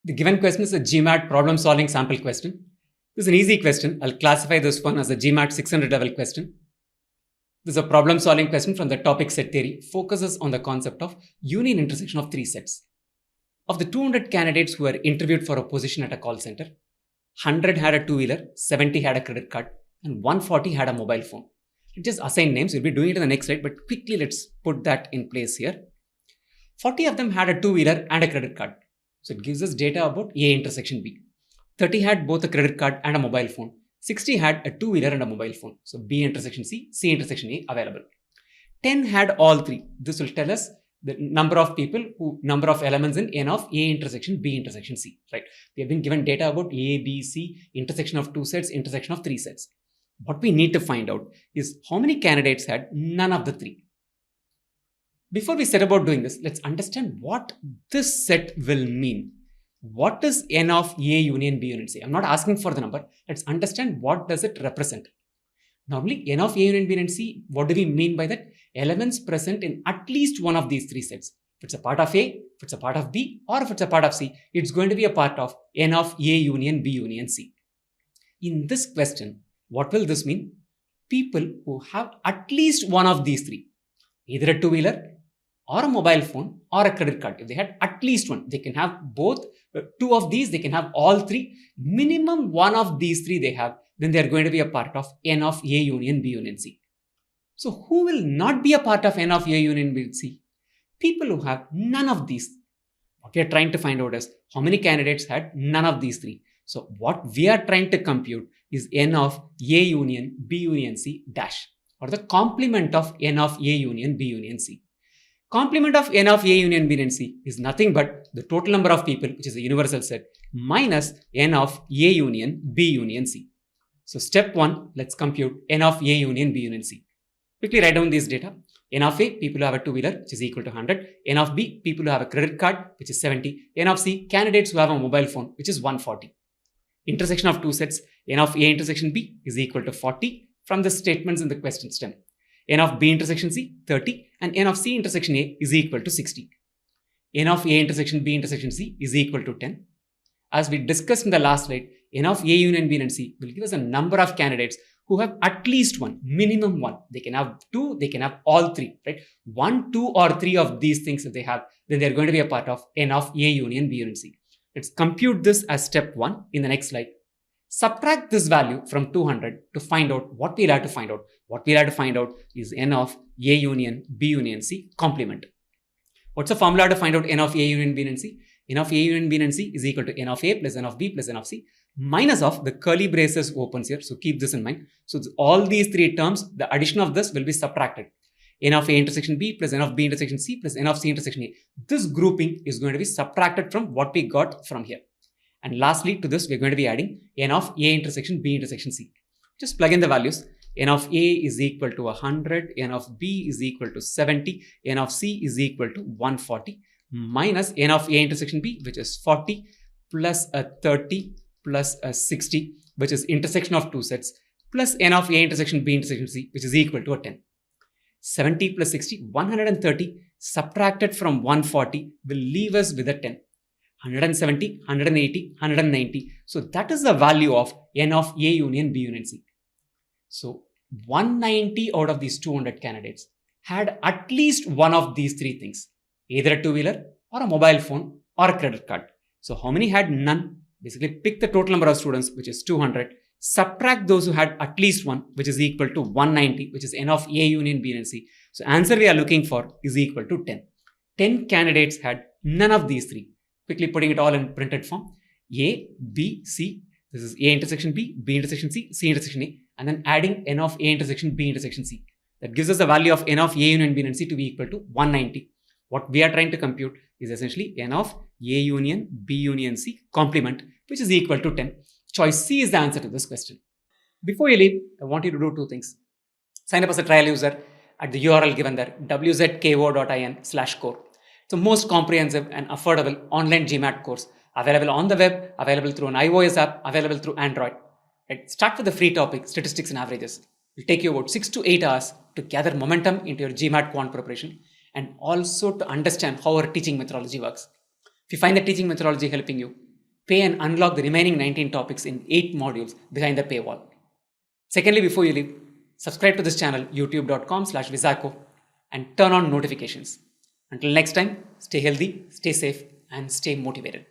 The given question is a GMAT problem solving sample question. This is an easy question. I'll classify this one as a GMAT 600 level question. This is a problem solving question from the topic set theory, focuses on the concept of union intersection of three sets. Of the 200 candidates who were interviewed for a position at a call center, 100 had a two-wheeler, 70 had a credit card, and 140 had a mobile phone. It just assign names. We'll be doing it in the next slide, but quickly let's put that in place here. 40 of them had a two-wheeler and a credit card. So it gives us data about A intersection B. 30 had both a credit card and a mobile phone. 60 had a two-wheeler and a mobile phone. So B intersection C, C intersection A available. 10 had all three. This will tell us the number of people number of elements in N of A intersection B intersection C, right? We have been given data about A, B, C, intersection of two sets, intersection of three sets. What we need to find out is how many candidates had none of the three. Before we set about doing this, let's understand what this set will mean. What is N of A union B union C? I'm not asking for the number. Let's understand what does it represent. Normally, N of A union B union C, what do we mean by that? Elements present in at least one of these three sets. If it's a part of A, if it's a part of B, or if it's a part of C, it's going to be a part of N of A union B union C. In this question, what will this mean? People who have at least one of these three, either a two-wheeler or a mobile phone or a credit card. If they had at least one, they can have both, two of these, they can have all three. Minimum one of these three they have, then they are going to be a part of N of A union B union C. So who will not be a part of N of A union B union C? People who have none of these. What we are trying to find out is how many candidates had none of these three. So what we are trying to compute is N of A union B union C dash, or the complement of N of A union B union C. Complement of N of A union B union C is nothing but the total number of people, which is a universal set, minus N of A union B union C. So step 1, let's compute N of A union B union C. Quickly write down this data. N of A, people who have a two-wheeler, which is equal to 100. N of B, people who have a credit card, which is 70. N of C, candidates who have a mobile phone, which is 140. Intersection of two sets, N of A intersection B is equal to 40 from the statements in the question stem. N of B intersection C, 30, and N of C intersection A is equal to 60. N of A intersection B intersection C is equal to 10. As we discussed in the last slide, N of A union B and C will give us a number of candidates who have at least one, minimum one. They can have two, they can have all three, right? 1, 2, or 3 of these things if they have, then they're going to be a part of N of A union B union C. Let's compute this as step 1 in the next slide. Subtract this value from 200 to find out what we'll have to find out. What we'll have to find out is N of A union B union C complement. What's the formula to find out N of A union B union C? N of A union B union C is equal to N of A plus N of B plus N of C minus of the curly braces opens here. So keep this in mind. So all these three terms, the addition of this will be subtracted. N of A intersection B plus N of B intersection C plus N of C intersection A. This grouping is going to be subtracted from what we got from here. And lastly, to this, we're going to be adding N of A intersection B intersection C. Just plug in the values. N of A is equal to 100, N of B is equal to 70, N of C is equal to 140, minus N of A intersection B, which is 40, plus a 30, plus a 60, which is intersection of two sets, plus N of A intersection B intersection C, which is equal to a 10. 70 plus 60, 130, subtracted from 140 will leave us with a 10. 170, 180, 190. So that is the value of N of A union B union C. So 190 out of these 200 candidates had at least one of these three things, either a two-wheeler or a mobile phone or a credit card. So how many had none? Basically pick the total number of students, which is 200, subtract those who had at least one, which is equal to 190, which is N of A union B union C. So answer we are looking for is equal to 10. 10 candidates had none of these three. Quickly putting it all in printed form. A, B, C. This is A intersection B, B intersection C, C intersection A. And then adding N of A intersection B intersection C. That gives us the value of N of A union B union C to be equal to 190. What we are trying to compute is essentially N of A union B union C complement, which is equal to 10. Choice C is the answer to this question. Before you leave, I want you to do two things. Sign up as a trial user at the URL given there, wzko.in/core. It's the most comprehensive and affordable online GMAT course available on the web, available through an iOS app, available through Android. Right? Start with the free topic, statistics and averages. It will take you about 6 to 8 hours to gather momentum into your GMAT quant preparation and also to understand how our teaching methodology works. If you find the teaching methodology helping you, pay and unlock the remaining 19 topics in 8 modules behind the paywall. Secondly, before you leave, subscribe to this channel, youtube.com/Visaco, and turn on notifications. Until next time, stay healthy, stay safe, and stay motivated.